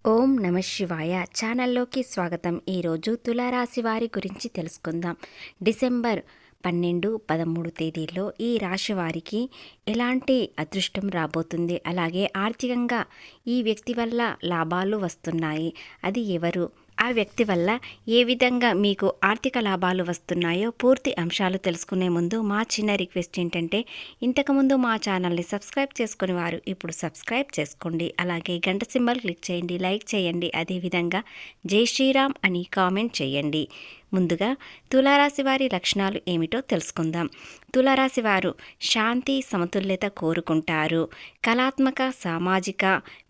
ఓం నమ శివాయ ఛానల్లోకి స్వాగతం. ఈరోజు తులారాశి వారి గురించి తెలుసుకుందాం. డిసెంబర్ 12, 13 తేదీల్లో ఈ రాశి వారికి ఎలాంటి అదృష్టం రాబోతుంది, అలాగే ఆర్థికంగా ఈ వ్యక్తి వల్ల లాభాలు వస్తున్నాయి, అది ఎవరు, ఆ వ్యక్తి వల్ల ఏ విధంగా మీకు ఆర్థిక లాభాలు వస్తున్నాయో పూర్తి అంశాలు తెలుసుకునే ముందు మా చిన్న రిక్వెస్ట్ ఏంటంటే, ఇంతకుముందు మా ఛానల్ని సబ్స్క్రైబ్ చేసుకుని వారు ఇప్పుడు సబ్స్క్రైబ్ చేసుకోండి, అలాగే గంట సింబల్ క్లిక్ చేయండి, లైక్ చేయండి, అదేవిధంగా జై శ్రీరామ్ అని కామెంట్ చేయండి. ముందుగా తులారాశి వారి లక్షణాలు ఏమిటో తెలుసుకుందాం. తులారాశి వారు శాంతి సమతుల్యత కోరుకుంటారు, కళాత్మక సామాజిక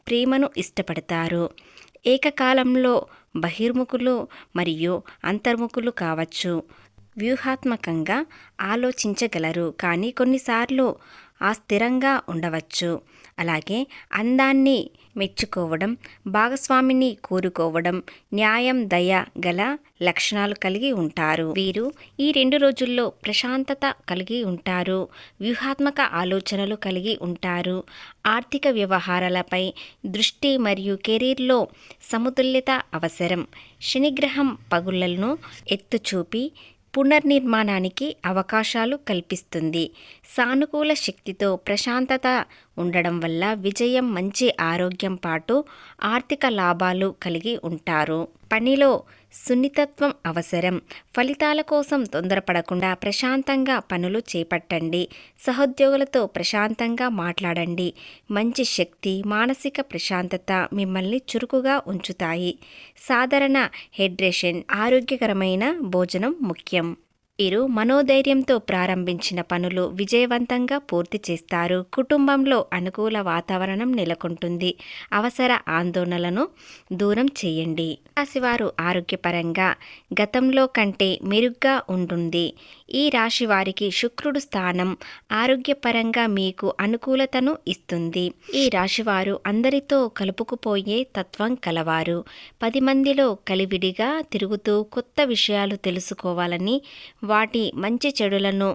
ప్రేమను ఇష్టపడతారు, ఏకకాలంలో బహిర్ముఖులు మరియు అంతర్ముఖులు కావచ్చు, వ్యూహాత్మకంగా ఆలోచించగలరు కానీ కొన్నిసార్లు స్థిరంగా ఉండవచ్చు, అలాగే అందాన్ని మెచ్చుకోవడం, భాగస్వామిని కోరుకోవడం, న్యాయం దయ గల లక్షణాలు కలిగి ఉంటారు. వీరు ఈ 2 రోజుల్లో ప్రశాంతత కలిగి ఉంటారు, వ్యూహాత్మక ఆలోచనలు కలిగి ఉంటారు, ఆర్థిక వ్యవహారాలపై దృష్టి మరియు కెరీర్లో సమతుల్యత అవసరం. శనిగ్రహం పగుళ్లను ఎత్తుచూపి పునర్నిర్మాణానికి అవకాశాలు కల్పిస్తుంది. సానుకూల శక్తితో ప్రశాంతత ఉండడం వల్ల విజయం, మంచి ఆరోగ్యం పాటు ఆర్థిక లాభాలు కలిగి ఉంటారు. పనిలో సున్నితత్వం అవసరం. ఫలితాల కోసం తొందరపడకుండా ప్రశాంతంగా పనులు చేపట్టండి. సహోద్యోగులతో ప్రశాంతంగా మాట్లాడండి. మంచి శక్తి, మానసిక ప్రశాంతత మిమ్మల్ని చురుకుగా ఉంచుతాయి. సాధారణ హైడ్రేషన్, ఆరోగ్యకరమైన భోజనం ముఖ్యం. వీరు మనోధైర్యంతో ప్రారంభించిన పనులు విజయవంతంగా పూర్తి చేస్తారు. కుటుంబంలో అనుకూల వాతావరణం నెలకొంటుంది. అవసర ఆందోళనలను దూరం చేయండి. రాశివారు ఆరోగ్యపరంగా గతంలో కంటే మెరుగ్గా ఉంటుంది. ఈ రాశి వారికి శుక్రుడు స్థానం ఆరోగ్యపరంగా మీకు అనుకూలతను ఇస్తుంది. ఈ రాశివారు అందరితో కలుపుకుపోయే తత్వం కలవారు. 10 మందిలో కలివిడిగా తిరుగుతూ కొత్త విషయాలు తెలుసుకోవాలని, వాటి మంచి చెడులను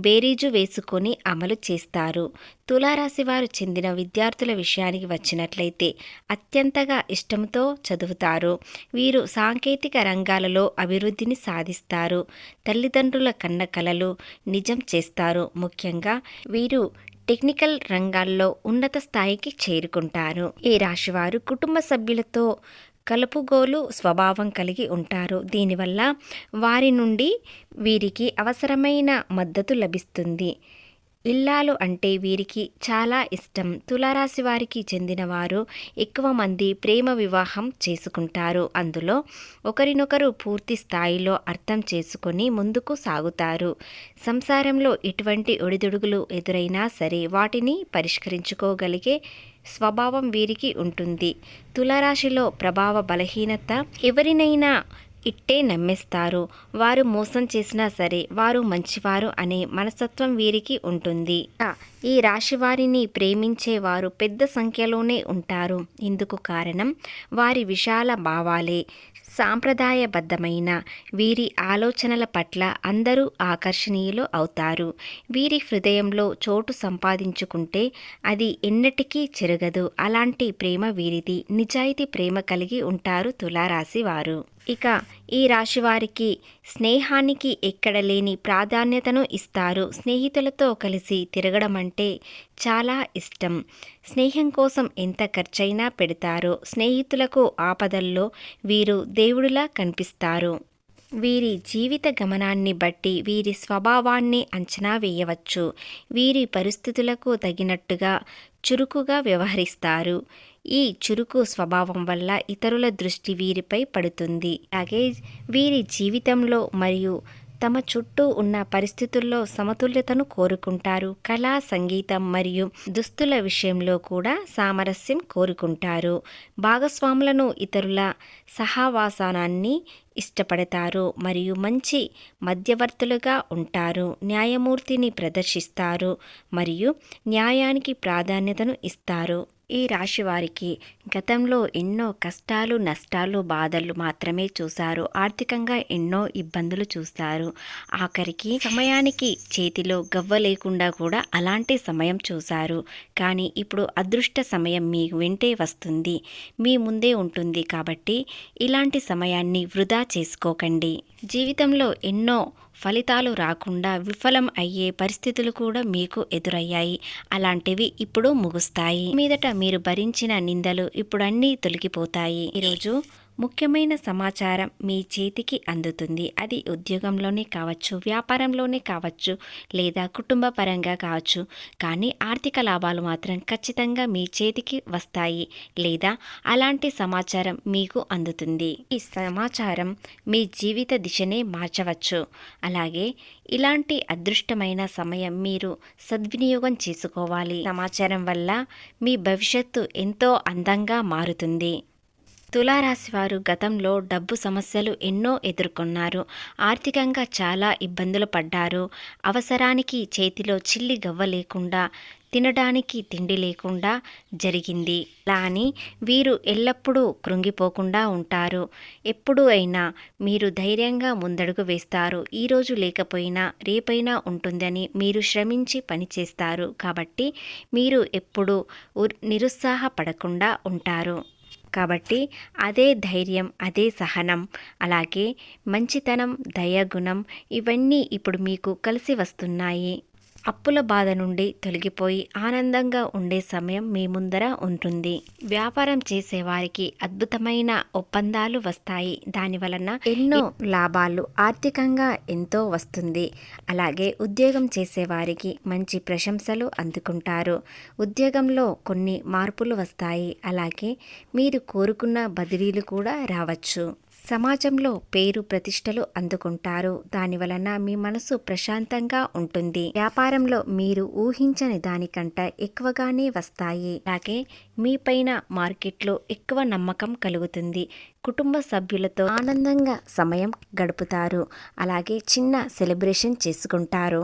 బేరీజు వేసుకొని అమలు చేస్తారు. తులారాశి వారు చెందిన విద్యార్థుల విషయానికి వచ్చినట్లయితే అత్యంతగా ఇష్టంతో చదువుతారు. వీరు సాంకేతిక రంగాలలో అభివృద్ధిని సాధిస్తారు. తల్లిదండ్రుల కన్న కలలు నిజం చేస్తారు. ముఖ్యంగా వీరు టెక్నికల్ రంగాల్లో ఉన్నత స్థాయికి చేరుకుంటారు. ఈ రాశివారు కుటుంబ సభ్యులతో కలుపుగోలు స్వభావం కలిగి ఉంటారు. దీనివల్ల వారి నుండి వీరికి అవసరమైన మద్దతు లభిస్తుంది. ఇల్లాలు అంటే వీరికి చాలా ఇష్టం. తులారాశి వారికి చెందిన వారు ఎక్కువ మంది ప్రేమ వివాహం చేసుకుంటారు. అందులో ఒకరినొకరు పూర్తి స్థాయిలో అర్థం చేసుకొని ముందుకు సాగుతారు. సంసారంలో ఎటువంటి ఒడిదుడుగులు ఎదురైనా సరే వాటిని పరిష్కరించుకోగలిగే స్వభావం వీరికి ఉంటుంది. తులారాశిలో ప్రభావ బలహీనత. ఎవరినైనా ఇట్టే నమ్మేస్తారు. వారు మోసం చేసినా సరే వారు మంచివారు అనే మనస్తత్వం వీరికి ఉంటుంది. ఈ రాశి వారిని ప్రేమించేవారు పెద్ద సంఖ్యలోనే ఉంటారు. ఇందుకు కారణం వారి విశాల భావాలే. సాంప్రదాయబద్ధమైన వీరి ఆలోచనల పట్ల అందరూ ఆకర్షణీయులు అవుతారు. వీరి హృదయంలో చోటు సంపాదించుకుంటే అది ఎన్నటికీ చెరగదు. అలాంటి ప్రేమ వీరిది. నిజాయితీ ప్రేమ కలిగి ఉంటారు తులారాశి వారు. ఇక ఈ రాశి వారికి స్నేహానికి ఎక్కడ లేని ప్రాధాన్యతను ఇస్తారు. స్నేహితులతో కలిసి తిరగడం అంటే చాలా ఇష్టం. స్నేహం కోసం ఎంత ఖర్చైనా పెడతారో. స్నేహితులకు ఆపదల్లో వీరు దేవుడిలా కనిపిస్తారు. వీరి జీవిత గమనాన్ని బట్టి వీరి స్వభావాన్ని అంచనా వేయవచ్చు. వీరి పరిస్థితులకు తగినట్టుగా చురుకుగా వ్యవహరిస్తారు. ఈ చురుకు స్వభావం వల్ల ఇతరుల దృష్టి వీరిపై పడుతుంది. అలాగే వీరి జీవితంలో మరియు తమ చుట్టూ ఉన్న పరిస్థితుల్లో సమతుల్యతను కోరుకుంటారు. కళ, సంగీతం మరియు దుస్తుల విషయంలో కూడా సామరస్యం కోరుకుంటారు. భాగస్వాములను ఇతరుల సహవాసాన్ని ఇష్టపడతారు మరియు మంచి మధ్యవర్తులుగా ఉంటారు. న్యాయమూర్తిని ప్రదర్శిస్తారు మరియు న్యాయానికి ప్రాధాన్యతను ఇస్తారు. ఈ రాశి వారికి గతంలో ఎన్నో కష్టాలు, నష్టాలు, బాధలు మాత్రమే చూశారు. ఆర్థికంగా ఎన్నో ఇబ్బందులు చూస్తారు. ఆఖరికి సమయానికి చేతిలో గవ్వ లేకుండా కూడా అలాంటి సమయం చూశారు. కానీ ఇప్పుడు అదృష్ట సమయం మీ వెంటే వస్తుంది, మీ ముందే ఉంటుంది. కాబట్టి ఇలాంటి సమయాన్ని వృధా చేసుకోకండి. జీవితంలో ఎన్నో ఫలితాలు రాకుండా విఫలం అయ్యే పరిస్థితులు కూడా మీకు ఎదురయ్యాయి. అలాంటివి ఇప్పుడు ముగుస్తాయి. మీదట మీరు భరించిన నిందలు ఇప్పుడు అన్నీ తొలగిపోతాయి. ఈరోజు ముఖ్యమైన సమాచారం మీ చేతికి అందుతుంది. అది ఉద్యోగంలోనే కావచ్చు, వ్యాపారంలోనే కావచ్చు, లేదా కుటుంబ పరంగా కావచ్చు. కానీ ఆర్థిక లాభాలు మాత్రం ఖచ్చితంగా మీ చేతికి వస్తాయి, లేదా అలాంటి సమాచారం మీకు అందుతుంది. ఈ సమాచారం మీ జీవిత దిశనే మార్చవచ్చు. అలాగే ఇలాంటి అదృష్టమైన సమయం మీరు సద్వినియోగం చేసుకోవాలి. సమాచారం వల్ల మీ భవిష్యత్తు ఎంతో అందంగా మారుతుంది. తులారాశి వారు గతంలో డబ్బు సమస్యలు ఎన్నో ఎదుర్కొన్నారు. ఆర్థికంగా చాలా ఇబ్బందులు పడ్డారు. అవసరానికి చేతిలో చిల్లి గవ్వ లేకుండా, తినడానికి తిండి లేకుండా జరిగింది. అలా అని వీరు ఎల్లప్పుడూ కృంగిపోకుండా ఉంటారు. ఎప్పుడూ అయినా మీరు ధైర్యంగా ముందడుగు వేస్తారు. ఈరోజు లేకపోయినా రేపైనా ఉంటుందని మీరు శ్రమించి పనిచేస్తారు. కాబట్టి మీరు ఎప్పుడూ నిరుత్సాహపడకుండా ఉంటారు. కాబట్టి అదే ధైర్యం, అదే సహనం, అలాగే మంచితనం, దయాగుణం ఇవన్నీ ఇప్పుడు మీకు కలిసి వస్తున్నాయి. అప్పుల బాధ నుండి తొలగిపోయి ఆనందంగా ఉండే సమయం మీ ముందర ఉంటుంది. వ్యాపారం చేసేవారికి అద్భుతమైన ఒప్పందాలు వస్తాయి. దాని వలన ఎన్నో లాభాలు, ఆర్థికంగా ఎంతో వస్తుంది. అలాగే ఉద్యోగం చేసేవారికి మంచి ప్రశంసలు అందుకుంటారు. ఉద్యోగంలో కొన్ని మార్పులు వస్తాయి. అలాగే మీరు కోరుకున్న బదిలీలు కూడా రావచ్చు. సమాజంలో పేరు ప్రతిష్టలు అందుకుంటారు. దాని వలన మీ మనసు ప్రశాంతంగా ఉంటుంది. వ్యాపారంలో మీరు ఊహించని దానికంటే ఎక్కువగానే వస్తాయి. అలాగే మీపైన మార్కెట్లో ఎక్కువ నమ్మకం కలుగుతుంది. కుటుంబ సభ్యులతో ఆనందంగా సమయం గడుపుతారు. అలాగే చిన్న సెలబ్రేషన్ చేసుకుంటారు.